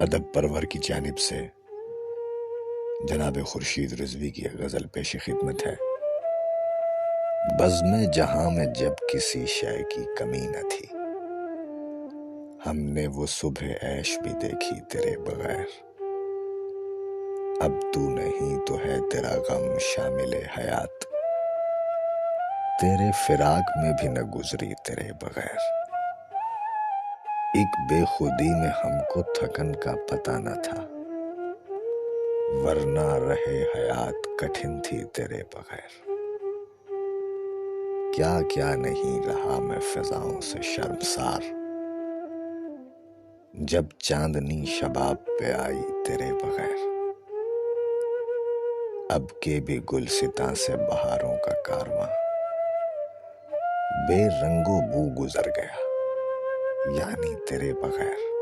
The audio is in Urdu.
ادب پرور کی جانب سے جناب خورشید رضوی کی غزل پیش خدمت ہے۔ بزم جہاں میں جب کسی شے کی کمی نہ تھی، ہم نے وہ صبح عیش بھی دیکھی تیرے بغیر۔ اب تو نہیں تو ہے تیرا غم شامل حیات، تیرے فراق میں بھی نہ گزری تیرے بغیر۔ ایک بے خودی میں ہم کو تھکن کا پتہ نہ تھا، ورنہ رہے حیات کٹھن تھی تیرے بغیر۔ کیا کیا نہیں رہا میں فضاؤں سے شرمسار، جب چاندنی شباب پہ آئی تیرے بغیر۔ اب کے بھی گلستاں سے بہاروں کا کارواں بے رنگ و بو گزر گیا، یعنی تیرے بغیر۔